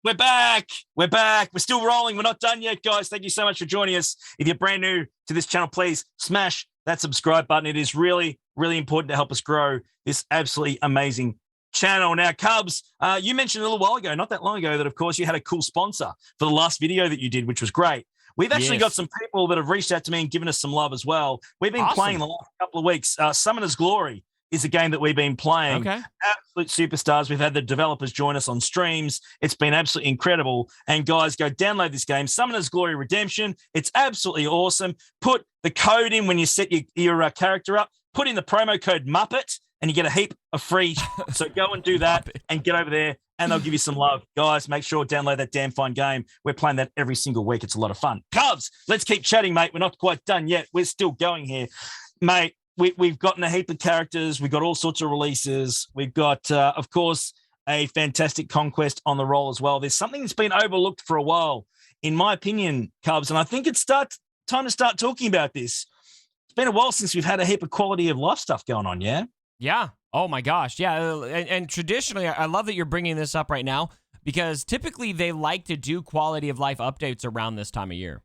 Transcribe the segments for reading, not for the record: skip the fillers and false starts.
We're back. We're back. We're still rolling. We're not done yet, guys. Thank you so much for joining us. If you're brand new to this channel, please smash that subscribe button. It is really, really important to help us grow this absolutely amazing channel. Now, Cubs, you mentioned a little while ago, not that long ago, that, of course, you had a cool sponsor for the last video that you did, which was great. We've actually got some people that have reached out to me and given us some love as well. We've been playing the last couple of weeks. Summoner's Glory is a game that we've been playing. Okay. Absolute superstars. We've had the developers join us on streams. It's been absolutely incredible. And guys, go download this game, Summoner's Glory Redemption. It's absolutely awesome. Put the code in when you set your character up. Put in the promo code Muppet and you get a heap of free. So go and do that and get over there and they'll give you some love. Guys, make sure to download that damn fine game. We're playing that every single week. It's a lot of fun. Cubs, let's keep chatting, mate. We're not quite done yet. We're still going here. Mate, we've gotten a heap of characters. We've got all sorts of releases. We've got, of course, a fantastic conquest on the roll as well. There's something that's been overlooked for a while, in my opinion, Cubs, and I think it's time to start talking about this. It's been a while since we've had a heap of quality of life stuff going on, yeah? Yeah. Oh, my gosh. Yeah. And traditionally, I love that you're bringing this up right now because typically they like to do quality of life updates around this time of year.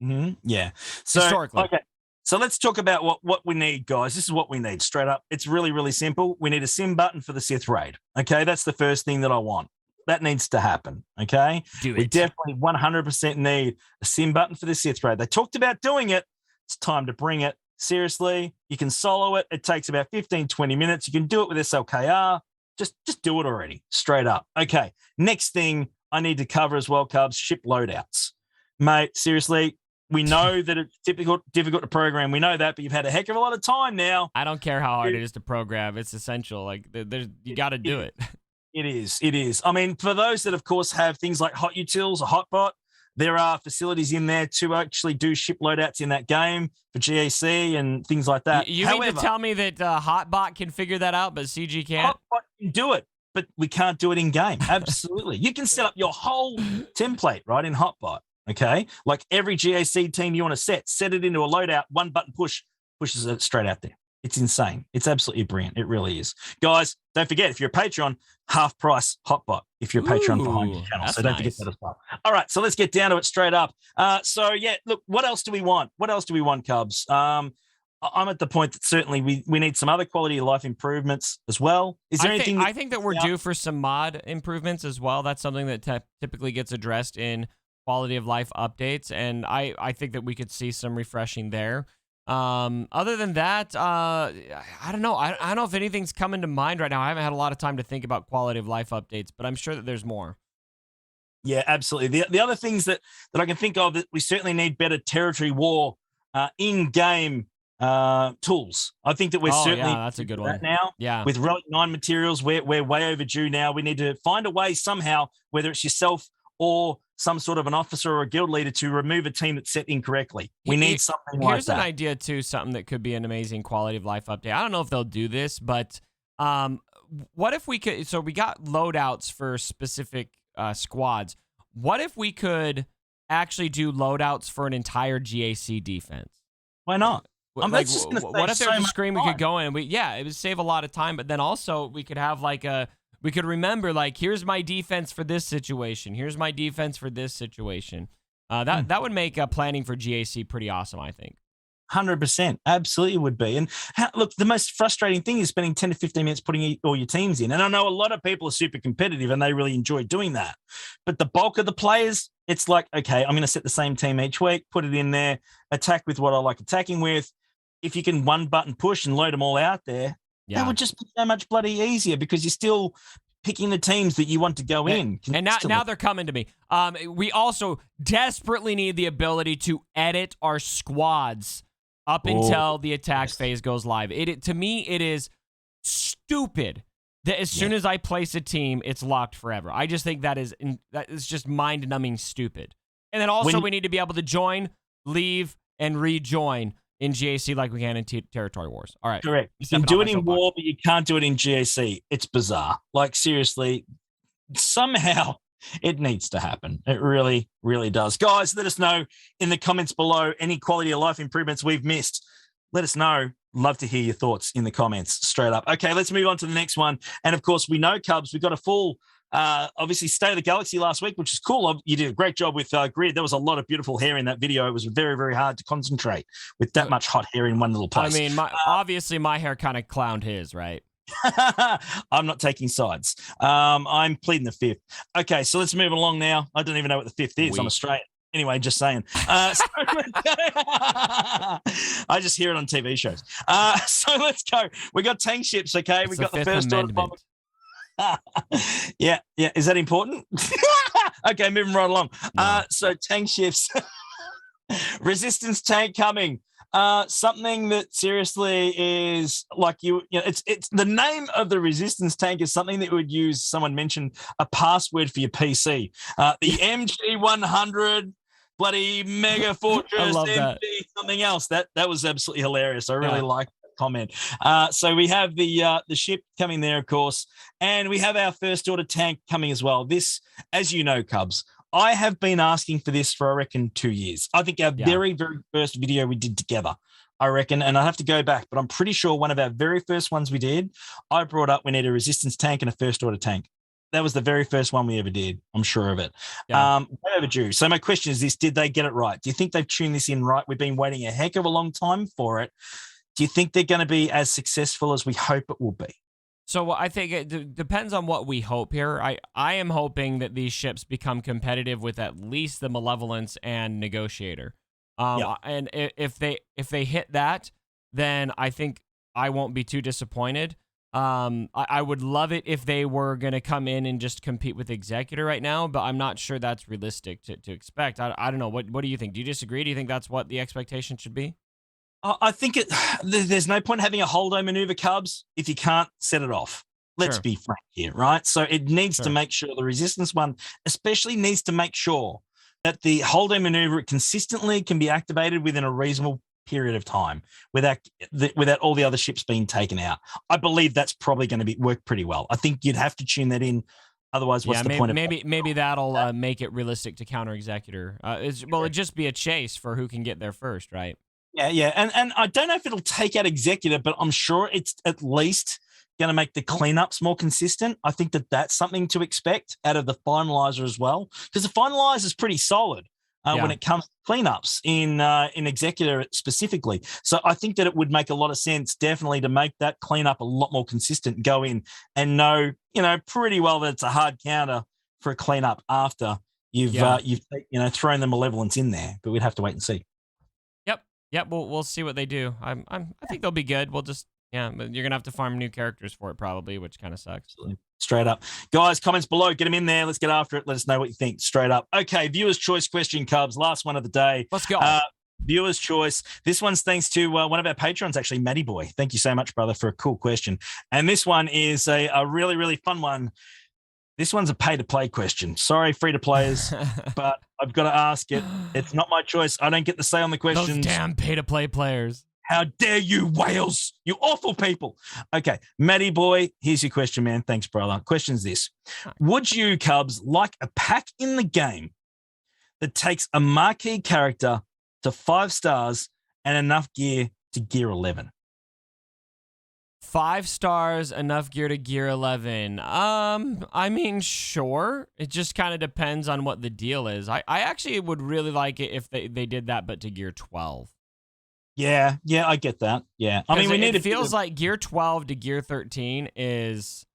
Mm-hmm. Yeah. So, historically. Okay. So let's talk about what we need, guys. This is what we need, straight up. It's really, really simple. We need a sim button for the Sith raid. Okay, that's the first thing that I want. That needs to happen. Okay, we definitely 100% need a sim button for the Sith raid. They talked about doing it. It's time to bring it. Seriously, you can solo it. It takes about 15, 20 minutes. You can do it with SLKR. Just do it already, straight up. Okay, next thing I need to cover as well, Cubs, ship loadouts. Mate, seriously, we know that it's difficult to program. We know that, but you've had a heck of a lot of time now. I don't care how hard it is to program. It's essential. Like, you got to do it. It is. I mean, for those that, of course, have things like Hot Utils or Hotbot, there are facilities in there to actually do ship loadouts in that game for GAC and things like that. You mean to tell me that Hotbot can figure that out, but CG can't? Hotbot can do it, but we can't do it in game. Absolutely. You can set up your whole template, right, in Hotbot. Okay, like every GAC team you want to set it into a loadout, one button pushes it straight out there. It's insane. It's absolutely brilliant. It really is. Guys, don't forget, if you're a Patreon, half price Hotbot if you're a Patreon behind your channel. So don't forget that as well. All right, so let's get down to it straight up. So yeah, look, what else do we want? What else do we want, Cubs? I'm at the point that certainly we need some other quality of life improvements as well. Is there anything? I think that we're due for some mod improvements as well. That's something that typically gets addressed in quality of life updates, and I think that we could see some refreshing there. Other than that, I don't know. I don't know if anything's coming to mind right now. I haven't had a lot of time to think about quality of life updates, but I'm sure that there's more. Yeah, absolutely. The other things that I can think of, that we certainly need better territory war in-game tools. I think that we're certainly that's a good one now. Yeah, with Relic 9 materials, we're way overdue now. We need to find a way somehow, whether it's yourself or some sort of an officer or a guild leader, to remove a team that's set incorrectly. We need something like that. Here's an idea, too, something that could be an amazing quality of life update. I don't know if they'll do this, but what if we could... So we got loadouts for specific squads. What if we could actually do loadouts for an entire GAC defense? Why not? What if there was a screen we could go in? It would save a lot of time, but then also we could have like we could remember, like, here's my defense for this situation. Here's my defense for this situation. That would make planning for GAC pretty awesome, I think. 100%. Absolutely would be. And look, the most frustrating thing is spending 10 to 15 minutes putting all your teams in. And I know a lot of people are super competitive and they really enjoy doing that. But the bulk of the players, it's like, okay, I'm going to set the same team each week, put it in there, attack with what I like attacking with. If you can one button push and load them all out there, that would just be so much bloody easier, because you're still picking the teams that you want to go in. And now they're coming to me. We also desperately need the ability to edit our squads up until the attack phase goes live. To me, it is stupid that as soon as I place a team, it's locked forever. I just think that is just mind-numbing stupid. And then also we need to be able to join, leave, and rejoin in GAC like we can in Territory Wars. All right. Correct. You can do it in War, but you can't do it in GAC. It's bizarre. Like, seriously, somehow it needs to happen. It really, really does. Guys, let us know in the comments below any quality of life improvements we've missed. Let us know. Love to hear your thoughts in the comments straight up. Okay, let's move on to the next one. And, of course, we know, Cubs, we've got a full Obviously, State of the Galaxy last week, which is cool. You did a great job with Grid. There was a lot of beautiful hair in that video. It was very, very hard to concentrate with that much hot hair in one little place. I mean, obviously my hair kind of clowned his, right? I'm not taking sides. I'm pleading the fifth. Okay, so let's move along now. I don't even know what the fifth is. I'm Australian. Anyway, just saying. I just hear it on TV shows. So let's go. We got tank ships, okay? We got the first order bomber. Yeah. Is that important? Okay, moving right along. No. So tank ships. Resistance tank coming. Something that seriously is like it's the name of the resistance tank is something that you would use. Someone mentioned a password for your PC. The MG100 bloody Mega Fortress MG something else. That was absolutely hilarious. I really like that comment. So we have the ship coming there, of course, and we have our first order tank coming as well. This, as you know, Cubs, I have been asking for this for, I reckon, 2 years. I think our very, very first video we did together, I reckon, and I have to go back, but I'm pretty sure one of our very first ones we did, I brought up we need a resistance tank and a first order tank. That was the very first one we ever did. I'm sure of it. Way overdue. So my question is this, did they get it right? Do you think they've tuned this in right? We've been waiting a heck of a long time for it. Do you think they're going to be as successful as we hope it will be? So I think it depends on what we hope here. I am hoping that these ships become competitive with at least the Malevolence and Negotiator. And if they hit that, then I think I won't be too disappointed. I would love it if they were going to come in and just compete with Executor right now, but I'm not sure that's realistic to expect. I don't know. What do you think? Do you disagree? Do you think that's what the expectation should be? I think there's no point having a holdo maneuver, Cubs, if you can't set it off. Let's be frank here, right? So it needs to make sure the resistance one especially needs to make sure that the holdo maneuver consistently can be activated within a reasonable period of time without all the other ships being taken out. I believe that's probably going to work pretty well. I think you'd have to tune that in. Otherwise, what's the point of maybe that'll make it realistic to counter Executor. It'd just be a chase for who can get there first, right? Yeah. And I don't know if it'll take out Executor, but I'm sure it's at least going to make the cleanups more consistent. I think that's something to expect out of the finalizer as well, because the finalizer is pretty solid when it comes to cleanups in Executor specifically. So I think that it would make a lot of sense, definitely, to make that cleanup a lot more consistent, go in and know, pretty well that it's a hard counter for a cleanup after you've thrown the Malevolence in there, but we'd have to wait and see. Yep, we'll see what they do. I think they'll be good. We'll just but you're gonna have to farm new characters for it probably, which kind of sucks. Straight up, guys. Comments below. Get them in there. Let's get after it. Let us know what you think. Straight up. Okay, viewers' choice question, Cubs. Last one of the day. Let's go. Viewers' choice. This one's thanks to one of our patrons, actually, Matty Boy. Thank you so much, brother, for a cool question. And this one is a really, really fun one. This one's a pay-to-play question. Sorry, free-to-players, but I've got to ask it. It's not my choice. I don't get to say on the questions. Those damn pay-to-play players. How dare you, whales? You awful people. Okay, Matty Boy, here's your question, man. Thanks, brother. Question's this. Would you, Cubs, like a pack in the game that takes a marquee character to 5 stars and enough gear to gear 11? 5 stars, enough gear to gear 11. I mean, sure. It just kind of depends on what the deal is. I actually would really like it if they did that, but to gear 12. Yeah, I get that. Yeah. I mean, it feels like gear 12 to gear 13 is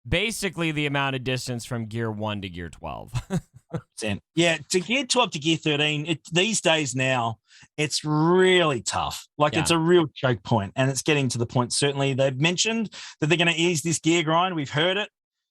basically the amount of distance from gear 1 to gear 12. Yeah, to gear 12 to gear 13, these days now, it's really tough. It's a real choke point, and it's getting to the point. Certainly, they've mentioned that they're going to ease this gear grind. We've heard it.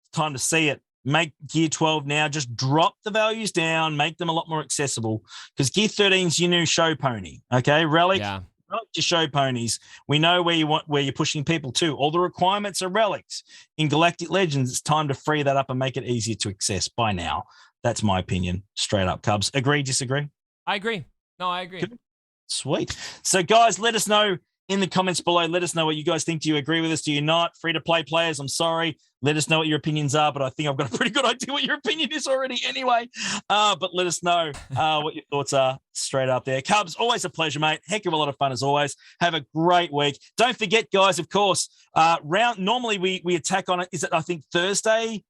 It's time to see it. Make gear 12 now. Just drop the values down. Make them a lot more accessible, because gear 13 is your new show pony. Okay, Relic. Yeah. Not just show ponies. We know where you're pushing people to. All the requirements are relics. In Galactic Legends, it's time to free that up and make it easier to access by now. That's my opinion. Straight up, Cubs. Agree, disagree? I agree. No, I agree. Good. Sweet. So, guys, let us know in the comments below. Let us know what you guys think. Do you agree with us? Do you not? Free-to-play players, I'm sorry. Let us know what your opinions are, but I think I've got a pretty good idea what your opinion is already anyway. But let us know what your thoughts are straight up there. Cubs, always a pleasure, mate. Heck of a lot of fun as always. Have a great week. Don't forget, guys, of course, normally we attack on it. Is it, I think, Thursday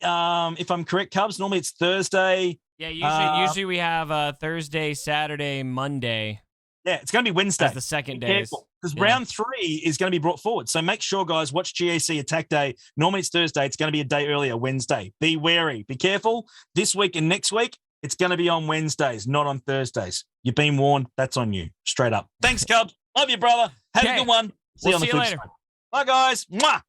if I'm correct, Cubs, normally it's Thursday. Yeah, usually we have Thursday, Saturday, Monday. Yeah, it's going to be Wednesday. As the second days. Because round 3 is going to be brought forward. So make sure, guys, watch GAC Attack Day. Normally it's Thursday. It's going to be a day earlier, Wednesday. Be wary. Be careful. This week and next week, it's going to be on Wednesdays, not on Thursdays. You've been warned. That's on you. Straight up. Thanks, Cubs. Love you, brother. Have a good one. See you on the flip side. Bye, guys. Mwah.